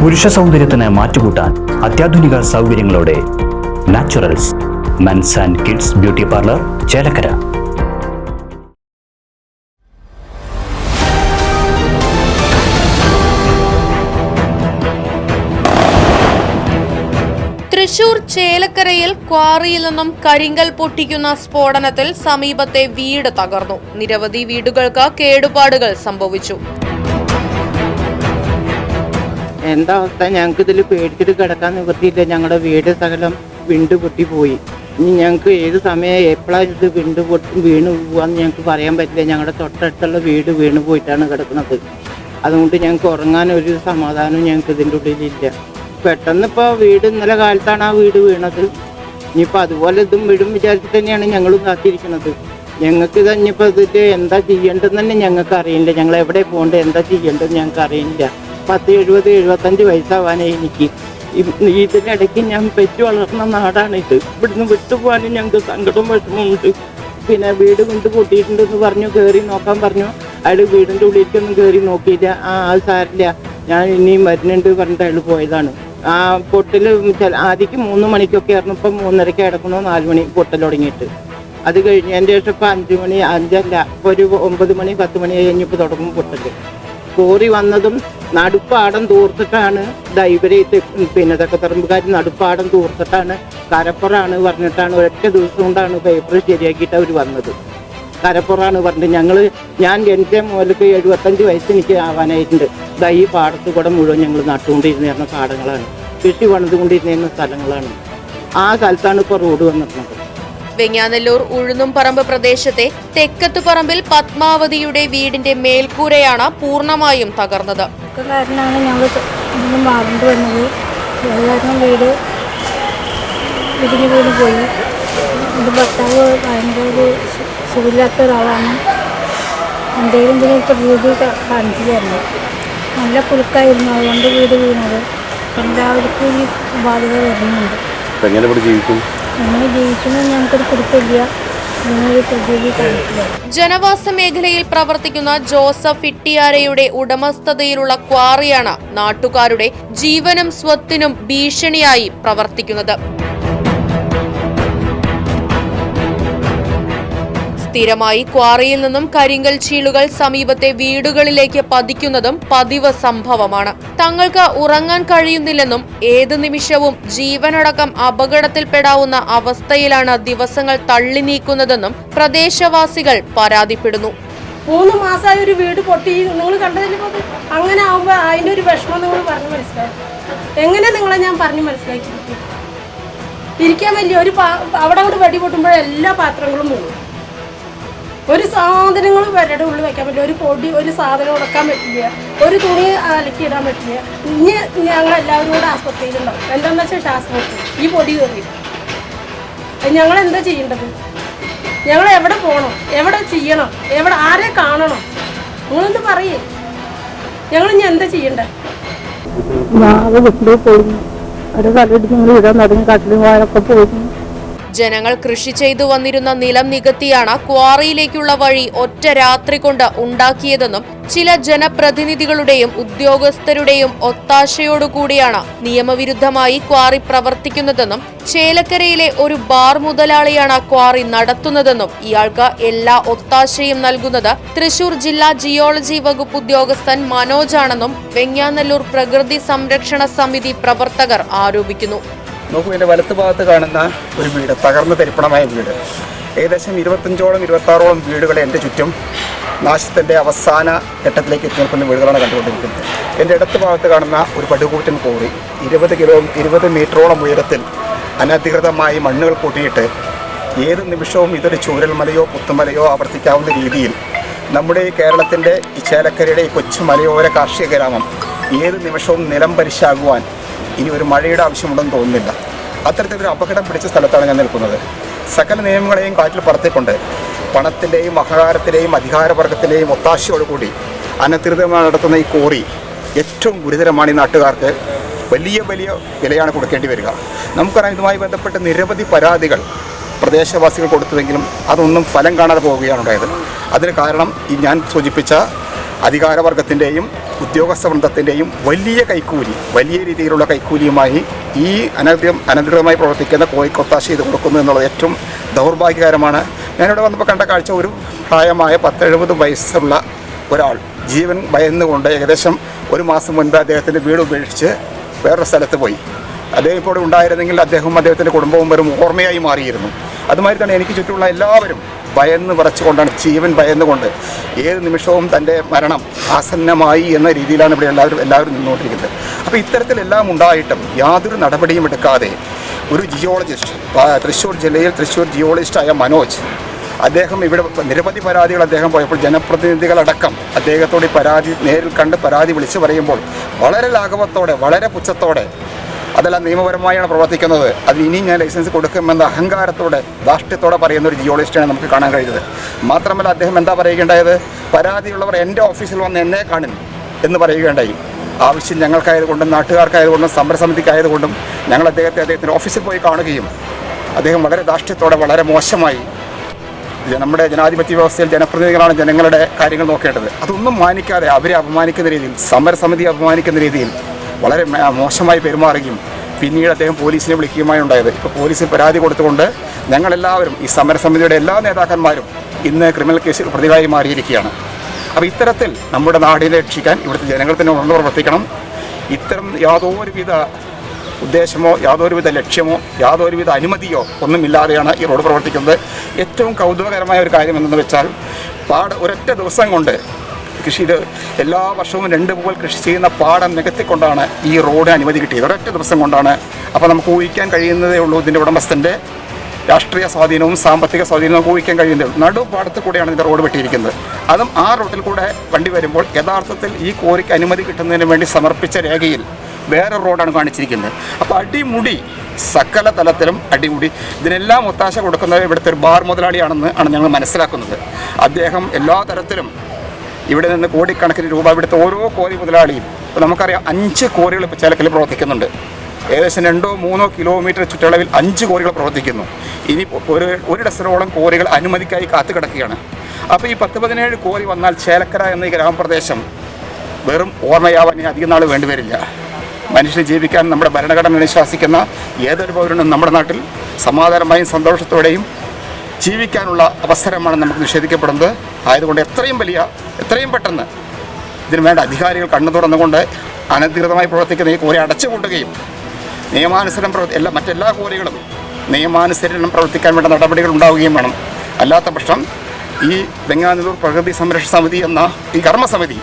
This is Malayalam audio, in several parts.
പുരുഷ സൗന്ദര്യത്തിന് മാറ്റുകൂട്ടാൻ അത്യാധുനിക സൗകര്യങ്ങളോടെ Naturals men's and kids beauty parlour Chelakkara. Thrissur ചേലക്കരയിൽ ക്വാറിയിൽ നിന്നും കരിങ്കൽ പൊട്ടിക്കുന്ന സ്ഫോടനത്തിൽ സമീപത്തെ വീട് തകർന്നു. നിരവധി വീടുകൾക്ക് കേടുപാടുകൾ സംഭവിച്ചു. എന്താ അവസ്ഥ? ഞങ്ങൾക്ക് ഇതിൽ പേടിച്ചിട്ട് കിടക്കാൻ നിവൃത്തിയില്ല. ഞങ്ങളുടെ വീട് സകലം വിണ്ട് പൊട്ടിപ്പോയി. ഇനി ഞങ്ങൾക്ക് ഏത് സമയം എപ്പോഴാണ് ഇത് വീണ് പോവാന്ന് ഞങ്ങൾക്ക് പറയാൻ പറ്റില്ല. ഞങ്ങളുടെ തൊട്ടടുത്തുള്ള വീട് വീണ് പോയിട്ടാണ് കിടക്കുന്നത്. അതുകൊണ്ട് ഞങ്ങൾക്ക് ഉറങ്ങാനൊരു സമാധാനം ഞങ്ങൾക്ക് ഇതിൻ്റെ ഉള്ളിലില്ല. പെട്ടെന്ന് ഇപ്പോൾ വീട് ഇന്നലെ കാലത്താണ് ആ വീട് വീണത്. ഇനിയിപ്പോൾ അതുപോലെ ഇതും വീടും വിചാരിച്ചിട്ട് തന്നെയാണ് ഞങ്ങളും കാത്തിരിക്കുന്നത്. ഞങ്ങൾക്ക് ഇത് ഇനിയിപ്പോൾ ഇതിൽ എന്താ ചെയ്യേണ്ടതെന്ന് തന്നെ ഞങ്ങൾക്ക് അറിയില്ല. ഞങ്ങൾ എവിടെ പോകേണ്ടത്, എന്താ ചെയ്യേണ്ടതെന്ന് ഞങ്ങൾക്ക് അറിയില്ല. 70-75 വയസ്സാവാനായി എനിക്ക്. ഇതിനിടയ്ക്ക് ഞാൻ പെറ്റു വളർന്ന നാടാണിത്. ഇവിടുന്ന് വിട്ടുപോകാനും ഞങ്ങൾക്ക് സങ്കടവും വിഷമമുണ്ട്. പിന്നെ വീട് കൊണ്ട് കൂട്ടിയിട്ടുണ്ടെന്ന് പറഞ്ഞു, കയറി നോക്കാൻ പറഞ്ഞു. അയാൾ വീടിൻ്റെ ഉള്ളിലേക്കൊന്നും കയറി നോക്കിയില്ല. അത് സാരില്ല, ഞാൻ ഇനിയും വരുന്നുണ്ട് പറഞ്ഞിട്ട് അയാൾ പോയതാണ്. ആ പൊട്ടൽ ആദ്യം 3 മണിക്കൊക്കെ ആയിരുന്നു. ഇപ്പം 3:30 കിടക്കണോ 4 മണി പൊട്ടൽ തുടങ്ങിയിട്ട്. അത് കഴിഞ്ഞ് എൻ്റെ ശേഷം ഇപ്പം 5 മണി 5 ഇപ്പോൾ ഒരു 9 മണി 10 മണി കഴിഞ്ഞപ്പോൾ തുടങ്ങും പൊട്ടൽ. കോറി വന്നതും നടുപ്പാടം തൂർത്തിട്ടാണ് ഇവരെ പിന്നെ തെക്കത്തറമ്പുകാർ നടുപ്പാടം തൂർത്തിട്ടാണ് കരപ്പുറാണ് പറഞ്ഞിട്ടാണ് ഒരൊറ്റ ദിവസം കൊണ്ടാണ് പേപ്പർ ശരിയാക്കിയിട്ട് അവർ വന്നത്. കരപ്പുറാണ് പറഞ്ഞിട്ട് ഞാൻ ജനിച്ച മുതലേക്ക് 75 വയസ്സ് എനിക്ക് ആവാനായിട്ടുണ്ട്. ഈ പാടത്ത് കൂടെ മുഴുവൻ ഞങ്ങൾ നട്ടുകൊണ്ടിരുന്ന പാടങ്ങളാണ്, കൃഷി പണിതുകൊണ്ടിരുന്ന സ്ഥലങ്ങളാണ്. ആ സ്ഥലത്താണ് ഇപ്പോൾ റോഡ് വന്നിട്ടുള്ളത്. വെങ്ങാനല്ലൂർ ഉഴുന്നുംപറമ്പ് പ്രദേശത്തെ തെക്കത്തുപറമ്പിൽ പത്മാവതിയുടെ വീടിന്റെ മേൽക്കൂരയാണ് പൂർണ്ണമായും തകർന്നത്. കാരണമാണ് ഞങ്ങൾ ഇന്നും മാറേണ്ടി വന്നത്. കാരണം വീട് ഇടിഞ്ഞു വീണ് പോയി. എൻ്റെ ഭർത്താവ് ഭയങ്കര സുഖമില്ലാത്ത ഒരാളാണ്. എന്തെങ്കിലും ഇപ്പോൾ രീതി കാണിച്ചു തരുന്നത്. നല്ല പുലുക്കായിരുന്നു, അതുകൊണ്ട് വീട് വീണത്. എല്ലാവർക്കും ഈ ബാധ്യത വരുന്നുണ്ട്. എങ്ങനെ ജീവിക്കുന്നത് ഞങ്ങൾക്കൊരു പിടുത്തില്ല. ജനവാസ മേഖലയിൽ പ്രവർത്തിക്കുന്ന ജോസഫ് ഇട്ടിയാരയുടെ ഉടമസ്ഥതയിലുള്ള ക്വാറിയാണ് നാട്ടുകാരുടെ ജീവനും സ്വത്തിനും ഭീഷണിയായി പ്രവർത്തിക്കുന്നത്. സ്ഥിരമായി ക്വാറിയിൽ നിന്നും കരിങ്കൽ ചീളുകൾ സമീപത്തെ വീടുകളിലേക്ക് പതിക്കുന്നതും പതിവ് സംഭവമാണ്. തങ്ങൾക്ക് ഉറങ്ങാൻ കഴിയുന്നില്ലെന്നും ഏത് നിമിഷവും ജീവനടക്കം അപകടത്തിൽപ്പെടാവുന്ന അവസ്ഥയിലാണ് ദിവസങ്ങൾ തള്ളി നീക്കുന്നതെന്നും പ്രദേശവാസികൾ പരാതിപ്പെടുന്നു. 3 മാസമായ ഒരു വീട് പൊട്ടി നിങ്ങൾ കണ്ടതിൽ അങ്ങനെ ആവുമ്പോൾ അതിൻ്റെ ഒരു വിഷമം നിങ്ങൾ പറഞ്ഞു മനസ്സിലാക്കി. എങ്ങനെ നിങ്ങളെ ഞാൻ പറഞ്ഞു മനസ്സിലാക്കി ഇരിക്കാൻ വലിയ ഒരു അവിടെ വെടി പൊട്ടുമ്പോൾ എല്ലാ പാത്രങ്ങളും പോകും. ഒരു സാധനങ്ങളും വരയുടെ ഉള്ളിൽ വെക്കാൻ പറ്റില്ല. ഒരു പൊടി ഒരു സാധനം ഉടക്കാൻ പറ്റില്ല. ഒരു തുണി അലക്കിയിടാൻ പറ്റില്ല. ഇനി ഞങ്ങളെല്ലാവരും കൂടെ ആസ്പത്രിയിലുണ്ടാവും. എന്താണെന്ന് വെച്ചാൽ ശ്വാസം ഈ പൊടി കയറി. ഞങ്ങളെന്താ ചെയ്യേണ്ടത്? ഞങ്ങൾ എവിടെ പോകണം, എവിടെ ചെയ്യണം, ആരെ കാണണം? നിങ്ങളെന്ത് പറയേ? ഞങ്ങളിനി എന്താ ചെയ്യണ്ടേ? ജനങ്ങൾ കൃഷി ചെയ്തു വന്നിരുന്ന നിലം നികത്തിയാണ് ക്വാറിയിലേക്കുള്ള വഴി ഒറ്റ രാത്രി കൊണ്ട് ഉണ്ടാക്കിയതെന്നും ചില ജനപ്രതിനിധികളുടെയും ഉദ്യോഗസ്ഥരുടെയും ഒത്താശയോടുകൂടിയാണ് നിയമവിരുദ്ധമായി ക്വാറി പ്രവർത്തിക്കുന്നതെന്നും ചേലക്കരയിലെ ഒരു ബാർ മുതലാളിയാണ് ക്വാറി നടത്തുന്നതെന്നും ഇയാൾക്ക് എല്ലാ ഒത്താശയും നൽകുന്നത് തൃശൂർ ജില്ലാ ജിയോളജി വകുപ്പ് ഉദ്യോഗസ്ഥൻ മനോജാണെന്നും വെങ്ങാനല്ലൂർ പ്രകൃതി സംരക്ഷണ സമിതി പ്രവർത്തകർ ആരോപിക്കുന്നു. നോക്കൂ, എൻ്റെ വലത്ത് ഭാഗത്ത് കാണുന്ന ഒരു വീട്, തകർന്ന തരിപ്പണമായ വീട്. ഏകദേശം 25-26 വീടുകൾ എൻ്റെ ചുറ്റും നാശത്തിൻ്റെ അവസാന ഘട്ടത്തിലേക്ക് എത്തി നിൽക്കുന്ന വീടുകളാണ് കണ്ടുകൊണ്ടിരിക്കുന്നത്. എൻ്റെ ഇടത്ത് ഭാഗത്ത് കാണുന്ന ഒരു പടുകൂറ്റൻ കോറി 20 മീറ്ററോളം ഉയരത്തിൽ അനധികൃതമായി മണ്ണുകൾ കൂട്ടിയിട്ട് ഏത് നിമിഷവും ഇതൊരു ചൂരൽമലയോ പുത്തുമലയോ ആവർത്തിക്കാവുന്ന രീതിയിൽ നമ്മുടെ ഈ കേരളത്തിൻ്റെ ഈ ചേലക്കരയുടെ ഈ കൊച്ചു മലയോര കാർഷിക ഗ്രാമം ഏത് നിമിഷവും നിലം പരിശാകുവാൻ ഇനി ഒരു മഴയുടെ ആവശ്യമുണ്ടെന്ന് തോന്നുന്നില്ല. അത്തരത്തിലൊരു അപകടം പിടിച്ച സ്ഥലത്താണ് ഞാൻ നിൽക്കുന്നത്. സകല നിയമങ്ങളെയും കാറ്റിൽ പറത്തിക്കൊണ്ട് പണത്തിൻ്റെയും അഹങ്കാരത്തിൻ്റെയും അധികാരവർഗത്തിൻ്റെയും ഒത്താശയോടുകൂടി അനധികൃതമായി നടത്തുന്ന ഈ കോറി ഏറ്റവും ഗുരുതരമാണ്. ഈ നാട്ടുകാർക്ക് വലിയ വിലയാണ് കൊടുക്കേണ്ടി വരിക. നമുക്കറിയാം, ഇതുമായി ബന്ധപ്പെട്ട് നിരവധി പരാതികൾ പ്രദേശവാസികൾ കൊടുത്തുവെങ്കിലും അതൊന്നും ഫലം കാണാതെ പോവുകയാണ് ഉണ്ടായത്. അതിന് കാരണം ഈ ഞാൻ സൂചിപ്പിച്ച അധികാരവർഗത്തിൻ്റെയും ഉദ്യോഗസ്ഥ വൃന്ദത്തിൻ്റെയും വലിയ രീതിയിലുള്ള കൈക്കൂലിയുമായി ഈ അനധികൃതമായി പ്രവർത്തിക്കുന്ന കോഴിക്കൊത്താശ ചെയ്ത് കൊടുക്കുന്നു എന്നുള്ളത് ഏറ്റവും ദൗർഭാഗ്യകരമാണ്. ഞാനിവിടെ വന്നപ്പോൾ കണ്ട കാഴ്ച ഒരു പ്രായമായ 70 വയസ്സുള്ള ഒരാൾ ജീവൻ ഭയന്നുകൊണ്ട് ഏകദേശം ഒരു മാസം മുൻപ് അദ്ദേഹത്തിൻ്റെ വീട് ഉപേക്ഷിച്ച് വേറൊരു സ്ഥലത്ത് പോയി. അദ്ദേഹം ഇപ്പോൾ ഉണ്ടായിരുന്നെങ്കിൽ അദ്ദേഹത്തിൻ്റെ കുടുംബവും വെറും ഓർമ്മയായി മാറിയിരുന്നു. അതുമാതിരി തന്നെ എനിക്ക് ചുറ്റുമുള്ള എല്ലാവരും ഭയന്ന് വിറച്ചുകൊണ്ടാണ്, ജീവൻ ഭയന്നുകൊണ്ട് ഏത് നിമിഷവും തൻ്റെ മരണം ആസന്നമായി എന്ന രീതിയിലാണ് ഇവിടെ എല്ലാവരും നിന്നുകൊണ്ടിരിക്കുന്നത്. അപ്പോൾ ഇത്തരത്തിലെല്ലാം ഉണ്ടായിട്ടും യാതൊരു നടപടിയും എടുക്കാതെ ഒരു ജിയോളജിസ്റ്റ്, തൃശ്ശൂർ ജില്ലയിൽ തൃശ്ശൂർ ജിയോളജിസ്റ്റായ മനോജ്, അദ്ദേഹം ഇവിടെ നിരവധി പരാതികൾ അദ്ദേഹം പോയപ്പോൾ ജനപ്രതിനിധികളടക്കം അദ്ദേഹത്തോട് നേരിൽ കണ്ട് പരാതി വിളിച്ചു പറയുമ്പോൾ വളരെ ലാഘവത്തോടെ, വളരെ പുച്ഛത്തോടെ, അതെല്ലാം നിയമപരമായാണ് പ്രവർത്തിക്കുന്നത്, അതിന് ഇനിയും ഞാൻ ലൈസൻസ് കൊടുക്കുമെന്ന അഹങ്കാരത്തോടെ, ധാർഷ്ട്യത്തോടെ പറയുന്ന ഒരു ജിയോളജിസ്റ്റാണ് നമുക്ക് കാണാൻ കഴിയുന്നത്. മാത്രമല്ല അദ്ദേഹം എന്താ പറയുകയുണ്ടായത്, പരാതിയുള്ളവർ എൻ്റെ ഓഫീസിൽ വന്ന് എന്നെ കാണും എന്ന് പറയുകയുണ്ടായി. ആവശ്യം ഞങ്ങൾക്കായതുകൊണ്ടും നാട്ടുകാർക്കായതുകൊണ്ടും സമരസമിതിക്കായതുകൊണ്ടും ഞങ്ങൾ അദ്ദേഹത്തിൻ്റെ ഓഫീസിൽ പോയി കാണുകയും അദ്ദേഹം വളരെ ധാർഷ്ട്യത്തോടെ, വളരെ മോശമായി, നമ്മുടെ ജനാധിപത്യ വ്യവസ്ഥയിൽ ജനപ്രതിനിധികളാണ് ജനങ്ങളുടെ കാര്യങ്ങൾ നോക്കേണ്ടത്, അതൊന്നും മാനിക്കാതെ അവരെ അപമാനിക്കുന്ന രീതിയിൽ, സമരസമിതി അപമാനിക്കുന്ന രീതിയിൽ വളരെ മോശമായി പെരുമാറുകയും പിന്നീട് അദ്ദേഹം പോലീസിനെ വിളിക്കുകയുമായി ഉണ്ടായത്. ഇപ്പോൾ പോലീസിൽ പരാതി കൊടുത്തുകൊണ്ട് ഞങ്ങളെല്ലാവരും, ഈ സമരസമിതിയുടെ എല്ലാ നേതാക്കന്മാരും ഇന്ന് ക്രിമിനൽ കേസിൽ പ്രതികളായി മാറിയിരിക്കുകയാണ്. അപ്പോൾ ഇത്തരത്തിൽ നമ്മുടെ നാടിനെ രക്ഷിക്കാൻ ഇവിടുത്തെ ജനങ്ങൾ തന്നെ ഉണർന്നു പ്രവർത്തിക്കണം. ഇത്തരം യാതൊരുവിധ ഉദ്ദേശമോ യാതൊരുവിധ ലക്ഷ്യമോ യാതൊരുവിധ അനുമതിയോ ഒന്നുമില്ലാതെയാണ് ഈ റോഡ് പ്രവർത്തിക്കുന്നത്. ഏറ്റവും കൗതുകകരമായ ഒരു കാര്യം എന്തെന്ന് വെച്ചാൽ ഒരൊറ്റ ദിവസം കൊണ്ട് കൃഷിയിൽ എല്ലാ വർഷവും 2 പൂവൽ കൃഷി ചെയ്യുന്ന പാടം നികത്തിക്കൊണ്ടാണ് ഈ റോഡ് അനുമതി കിട്ടിയത്, ഒരൊറ്റ ദിവസം കൊണ്ടാണ്. അപ്പോൾ നമുക്ക് ഊഹിക്കാൻ കഴിയുന്നതേ ഉള്ളൂ ഇതിൻ്റെ ഉടമസ്ഥൻ്റെ രാഷ്ട്രീയ സ്വാധീനവും സാമ്പത്തിക സ്വാധീനവും ഊഹിക്കാൻ കഴിയുന്നത്. നടുപാടത്ത് കൂടെയാണ് ഇതിൻ്റെ റോഡ് വെട്ടിയിരിക്കുന്നത്. അതും ആ റോഡിൽ കൂടെ വണ്ടി വരുമ്പോൾ യഥാർത്ഥത്തിൽ ഈ കോറിക്ക് അനുമതി കിട്ടുന്നതിന് വേണ്ടി സമർപ്പിച്ച രേഖയിൽ വേറെ റോഡാണ് കാണിച്ചിരിക്കുന്നത്. അപ്പോൾ അടിമുടി, സകല തലത്തിലും അടിമുടി. ഇതിനെല്ലാം ഒത്താശ കൊടുക്കുന്നത് ഇവിടുത്തെ ഒരു ബാർ മുതലാളിയാണെന്ന് ഞങ്ങൾ മനസ്സിലാക്കുന്നത്. അദ്ദേഹം എല്ലാ തരത്തിലും ഇവിടെ നിന്ന് കോടിക്കണക്കിന് രൂപ, ഇവിടുത്തെ ഓരോ കോറി മുതലാളിയും, ഇപ്പോൾ നമുക്കറിയാം 5 കോറികൾ ഇപ്പോൾ ചേലക്കൽ പ്രവർത്തിക്കുന്നുണ്ട്. ഏകദേശം 2-3 കിലോമീറ്റർ ചുറ്റളവിൽ 5 കോറികൾ പ്രവർത്തിക്കുന്നു. ഇനി ഒരു ഡസനോളം കോറികൾ അനുമതിക്കായി കാത്തു കിടക്കുകയാണ്. അപ്പോൾ ഈ 10-17 കോറി വന്നാൽ ചേലക്കര എന്ന ഈ ഗ്രാമപ്രദേശം വെറും ഓർമ്മയാവാൻ ഇനി അധികം നാൾ വേണ്ടിവരില്ല. മനുഷ്യന് ജീവിക്കാൻ നമ്മുടെ ഭരണഘടന അനുശാസിക്കുന്ന ഏതൊരു പൗരനും നമ്മുടെ നാട്ടിൽ സമാധാനമായും സന്തോഷത്തോടെയും ജീവിക്കാനുള്ള അവസരമാണ് നമുക്ക് നിഷേധിക്കപ്പെടുന്നത്. ആയതുകൊണ്ട് എത്രയും പെട്ടെന്ന് ഇതിനു വേണ്ട അധികാരികൾ കണ്ണു തുറന്നുകൊണ്ട് അനധികൃതമായി പ്രവർത്തിക്കുന്ന ഈ കോരി അടച്ചുപൂട്ടുകയും നിയമാനുസരണം മറ്റെല്ലാ കോരികളും നിയമാനുസരണം പ്രവർത്തിക്കാൻ വേണ്ട നടപടികൾ ഉണ്ടാവുകയും വേണം. അല്ലാത്ത പക്ഷം ഈ വെങ്ങാനല്ലൂർ പ്രകൃതി സംരക്ഷണ സമിതി എന്ന ഈ കർമ്മസമിതി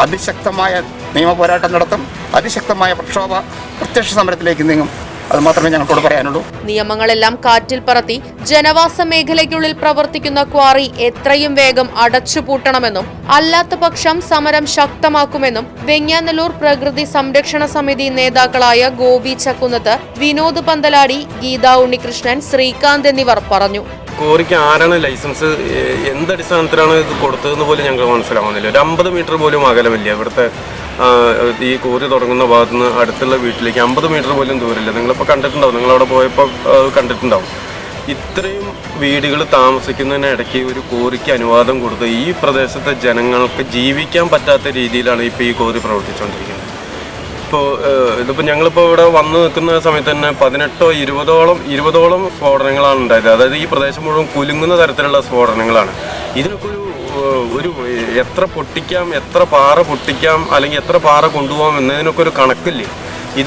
അതിശക്തമായ നിയമ പോരാട്ടം നടത്തും, അതിശക്തമായ പ്രത്യക്ഷ സമരത്തിലേക്ക് നീങ്ങും. അത് മാത്രമേ ഞങ്ങൾക്കോട് പറയാനുള്ളൂ. നിയമങ്ങളെല്ലാം കാറ്റിൽ പറത്തി ജനവാസ മേഖലയ്ക്കുള്ളിൽ പ്രവർത്തിക്കുന്ന ക്വാറി എത്രയും വേഗം അടച്ചുപൂട്ടണമെന്നും അല്ലാത്ത പക്ഷം സമരം ശക്തമാക്കുമെന്നും വെങ്ങാനല്ലൂർ പ്രകൃതി സംരക്ഷണ സമിതി നേതാക്കളായ ഗോപി ചക്കുന്നത്ത്, വിനോദ് പന്തലാടി, ഗീത ഉണ്ണികൃഷ്ണൻ, ശ്രീകാന്ത് എന്നിവർ പറഞ്ഞു. കോറിക്ക് ആരാണ് ലൈസൻസ്, എന്തടിസ്ഥാനത്തിലാണ് ഇത് കൊടുത്തതെന്ന് പോലും ഞങ്ങൾക്ക് മനസ്സിലാവുന്നില്ല. ഒരു 50 മീറ്റർ പോലും അകലമില്ല. ഇവിടുത്തെ ഈ കോറി തുടങ്ങുന്ന ഭാഗത്ത് നിന്ന് അടുത്തുള്ള വീട്ടിലേക്ക് 50 മീറ്റർ പോലും ദൂരമില്ല. നിങ്ങളിപ്പോൾ കണ്ടിട്ടുണ്ടാവും, നിങ്ങളവിടെ പോയപ്പോൾ കണ്ടിട്ടുണ്ടാവും. ഇത്രയും വീടുകൾ താമസിക്കുന്നതിനിടയ്ക്ക് ഒരു കോറിക്ക് അനുവാദം കൊടുത്ത് ഈ പ്രദേശത്തെ ജനങ്ങൾക്ക് ജീവിക്കാൻ പറ്റാത്ത രീതിയിലാണ് ഇപ്പോൾ ഈ കോറി പ്രവർത്തിച്ചുകൊണ്ടിരിക്കുന്നത്. ഇതിപ്പോൾ ഞങ്ങളിപ്പോൾ ഇവിടെ വന്ന് നിൽക്കുന്ന സമയത്ത് തന്നെ 18-20ഓളം സ്ഫോടനങ്ങളാണ് ഉണ്ടായത്. അതായത് ഈ പ്രദേശം മുഴുവൻ കുലുങ്ങുന്ന തരത്തിലുള്ള സ്ഫോടനങ്ങളാണ്. ഇതിനൊക്കെ ഒരു എത്ര പൊട്ടിക്കാം, എത്ര പാറ പൊട്ടിക്കാം, അല്ലെങ്കിൽ എത്ര പാറ കൊണ്ടുപോകാം എന്നതിനൊക്കെ ഒരു കണക്കില്ലേ.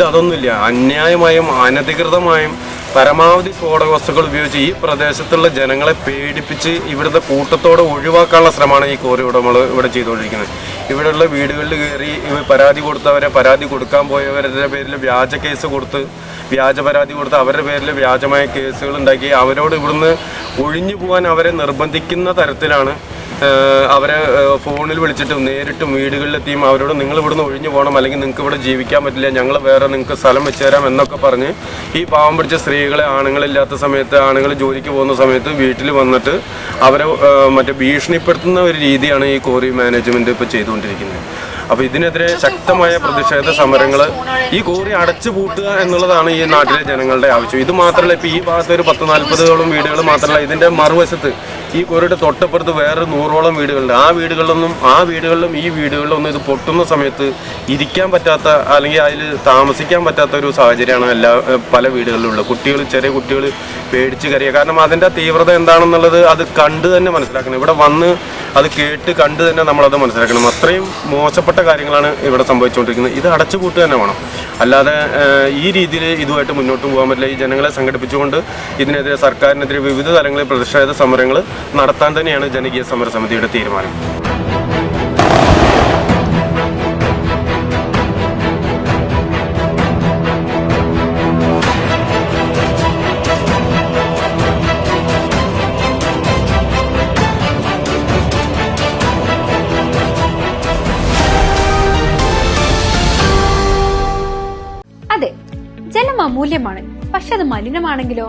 അതൊന്നുമില്ല. അന്യായമായും അനധികൃതമായും പരമാവധി സ്ഫോടക വസ്തുക്കൾ ഉപയോഗിച്ച് ഈ പ്രദേശത്തുള്ള ജനങ്ങളെ പേടിപ്പിച്ച് ഇവിടുത്തെ കൂട്ടത്തോടെ ഒഴിവാക്കാനുള്ള ശ്രമമാണ് ഈ കോറി ഉടമകൾ ഇവിടെ ചെയ്തുകൊണ്ടിരിക്കുന്നത്. ഇവിടെയുള്ള വീടുകളിൽ കയറി പരാതി കൊടുത്തവരെ, പരാതി കൊടുക്കാൻ പോയവരുടെ പേരിൽ വ്യാജ പരാതി കൊടുത്ത് അവരുടെ പേരിൽ വ്യാജമായ കേസുകൾ ഉണ്ടാക്കി അവരോട് ഇവിടുന്ന് ഒഴിഞ്ഞു പോകാൻ അവരെ നിർബന്ധിക്കുന്ന തരത്തിലാണ് അവരെ ഫോണിൽ വിളിച്ചിട്ടും നേരിട്ടും വീടുകളിലെത്തിയും അവരോട് നിങ്ങൾ ഇവിടുന്ന് ഒഴിഞ്ഞു പോകണം, അല്ലെങ്കിൽ നിങ്ങൾക്ക് ഇവിടെ ജീവിക്കാൻ പറ്റില്ല, ഞങ്ങൾ വേറെ നിങ്ങൾക്ക് സ്ഥലം വെച്ച് തരാം എന്നൊക്കെ പറഞ്ഞ് ഈ പാവം പിടിച്ച സ്ത്രീകളെ, ആണുങ്ങളില്ലാത്ത സമയത്ത്, ആണുങ്ങൾ ജോലിക്ക് പോകുന്ന സമയത്ത് വീട്ടിൽ വന്നിട്ട് അവരെ ഭീഷണിപ്പെടുത്തുന്ന ഒരു രീതിയാണ് ഈ കോറി മാനേജ്മെൻറ്റ് ഇപ്പോൾ ചെയ്തുകൊണ്ടിരിക്കുന്നത്. അപ്പോൾ ഇതിനെതിരെ ശക്തമായ പ്രതിഷേധ സമരങ്ങൾ, ഈ കോറി അടച്ചു പൂട്ടുക എന്നുള്ളതാണ് ഈ നാട്ടിലെ ജനങ്ങളുടെ ആവശ്യം. ഇത് മാത്രമല്ല, ഇപ്പോൾ ഈ ഭാഗത്ത് ഒരു 10-40ഓളം വീടുകൾ മാത്രമല്ല, ഇതിൻ്റെ മറുവശത്ത് ഈ കോറിയുടെ തൊട്ടപ്പുറത്ത് വേറെ 100ഓളം വീടുകളുണ്ട്. ആ വീടുകളിലും ഈ വീടുകളിലൊന്നും ഇത് പൊട്ടുന്ന സമയത്ത് ഇരിക്കാൻ പറ്റാത്ത അല്ലെങ്കിൽ അതിൽ താമസിക്കാൻ പറ്റാത്ത ഒരു സാഹചര്യമാണ് പല വീടുകളിലുള്ള ചെറിയ കുട്ടികൾ പേടിച്ച് കരയുക. കാരണം അതിൻ്റെ തീവ്രത എന്താണെന്നുള്ളത് അത് കണ്ട് തന്നെ മനസ്സിലാക്കണം. ഇവിടെ വന്ന് അത് കേട്ട് കണ്ട് തന്നെ നമ്മളത് മനസ്സിലാക്കണം. അത്രയും മോശപ്പെട്ട കാര്യങ്ങളാണ് ഇവിടെ സംഭവിച്ചുകൊണ്ടിരിക്കുന്നത്. ഇത് അടച്ചുപൂട്ടുക തന്നെ വേണം. അല്ലാതെ ഈ രീതിയിൽ ഇതുമായിട്ട് മുന്നോട്ട് പോകാൻ പറ്റില്ല. ഈ ജനങ്ങളെ സംഘടിപ്പിച്ചുകൊണ്ട് ഇതിനെതിരെ സർക്കാരിനെതിരെ വിവിധ തലങ്ങളിൽ പ്രതിഷേധ സമരങ്ങൾ നടത്താൻ തന്നെയാണ് ജനകീയ സമരസമിതിയുടെ തീരുമാനം. അതെ, ജലം അമൂല്യമാണ്. പക്ഷെ അത് മലിനമാണെങ്കിലോ?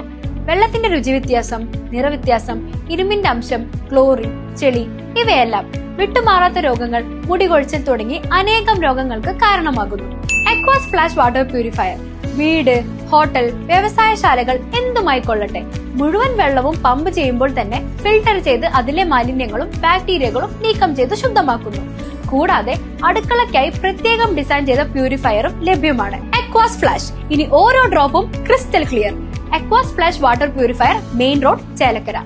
വെള്ളത്തിന്റെ രുചി വ്യത്യാസം, നിറവ്യത്യാസം, ഇരുമ്പിന്റെ അംശം, ക്ലോറിൻ, ചെളി ഇവയെല്ലാം വിട്ടുമാറാത്ത രോഗങ്ങൾ, മുടികൊഴിച്ചിൽ തുടങ്ങി അനേകം രോഗങ്ങൾക്ക് കാരണമാകുന്നു. അക്വാസ് ഫ്ലാഷ് വാട്ടർ പ്യൂരിഫയർ വീട്, ഹോട്ടൽ, വ്യവസായശാലകൾ എന്തുമായിക്കൊള്ളട്ടെ, മുഴുവൻ വെള്ളവും പമ്പ് ചെയ്യുമ്പോൾ തന്നെ ഫിൽട്ടർ ചെയ്ത് അതിലെ മാലിന്യങ്ങളും ബാക്ടീരിയകളും നീക്കം ചെയ്ത് ശുദ്ധമാക്കുന്നു. കൂടാതെ അടുക്കളയ്ക്കായി പ്രത്യേകം ഡിസൈൻ ചെയ്ത പ്യൂരിഫയറും ലഭ്യമാണ്. അക്വാസ് ഫ്ലാഷ്, ഇനി ഓരോ ഡ്രോപ്പും crystal clear. Aquas flash water purifier, main road, Chelakkara.